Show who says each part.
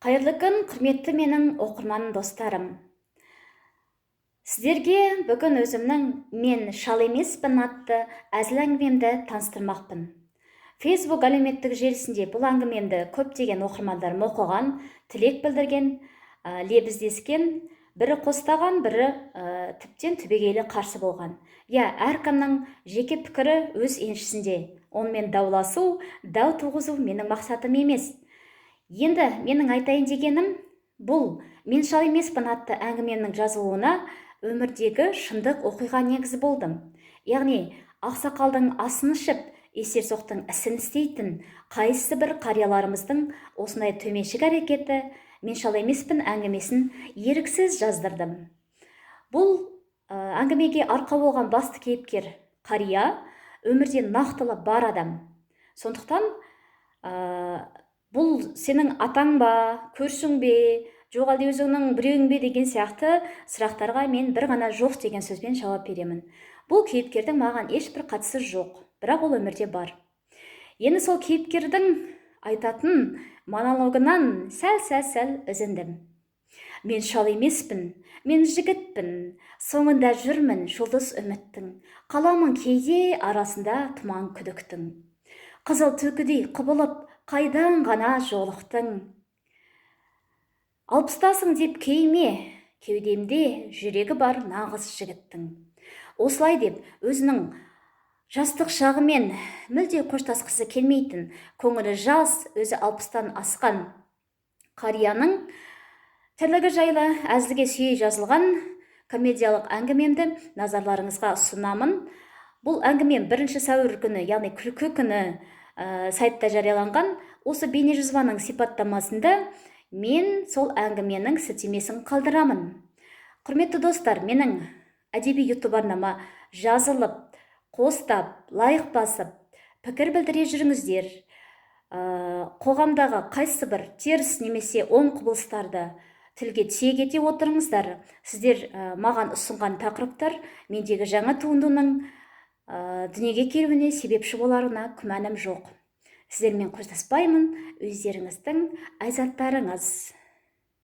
Speaker 1: Қайырлы күн, құрметті менің оқырман достарым. Сіздерге бүгін өзімнің «Мен шал емеспін» атты әзіл әңгімемді таныстырмақпын. Facebook әлеуметтік желісінде бұл әңгімемді көптеген оқырмандарым оқыған, тілек білдірген, лебіздескен, бірі қостаған, бірі тіптен түбегейлі қарсы болған. Әркімнің жеке пікірі өз еншісінде. Онымен дауласу, дау туғызу менің мақсатым емес. Енді менің айтайын дегенім, бұл «Мен шал емеспін» атты әңгімемнің жазылуына өмірдегі шындық оқиға негізі болдым. Яғни, ақсақалдың асын ішіп, есерсоқтың ісін істейтін қайсы бір қарияларымыздың осындай төменшік әрекеті «Мен шал емеспін» әңгімесін еріксіз жаздырдым. Бұл әңгімеге арқау болған басты кейіпкер қария, өмірде нақтылы бар адам. Сондықтан бұл сенің атаң ба, көршің бе, жоқ әлде өзіңнің біреуің бе деген сияқты сұрақтарға мен бір ғана жоқ деген сөзбен жауап беремін. Бұл кейіпкердің маған ешбір қатысы жоқ, бірақ ол өмірде бар. Енді сол кейіпкердің айтатын монологынан сәл үзіндім. Мен шал емеспін, мен жігітпін, соңында жүрмін жұлдыз үміттің, қаламын кейде арасында тұман күдіктің. Қызыл түлкідей құбылып, қайдан ғана жолықтың. Алпыстасың деп кейме, кеудемде жүрегі бар нағыз жігіттің. Осылай деп өзінің жастық шағымен мүлде қоштасқысы келмейтін, көңілі жас, өзі 60-тан асқан қарияның тірлігі жайлы әзілге сүйей жазылған комедиялық әңгімемді назарларыңызға ұсынамын. Бұл әңгімем 1 сәуір күні, яғни күлкі күні сайтта жарияланған. Осы бейнежазбаның сипаттамасында мен сол әңгіменің сілтемесін қалдырамын. Құрметті достар, менің әдеби YouTube арнама жазылып, қостап, лайық басып, пікір білдіре жүріңіздер. Қоғамдағы қайсы бір теріс немесе оң құбылыстарды тілге тиек ете отырыңыздар. Сіздер маған ұсынған тақырыптар мендегі жаңа туындының дүниеге келуіне себепші боларына күмәнім жоқ. Сіздермен қоштаспаймын, өздеріңіздің айзаттарыңыз.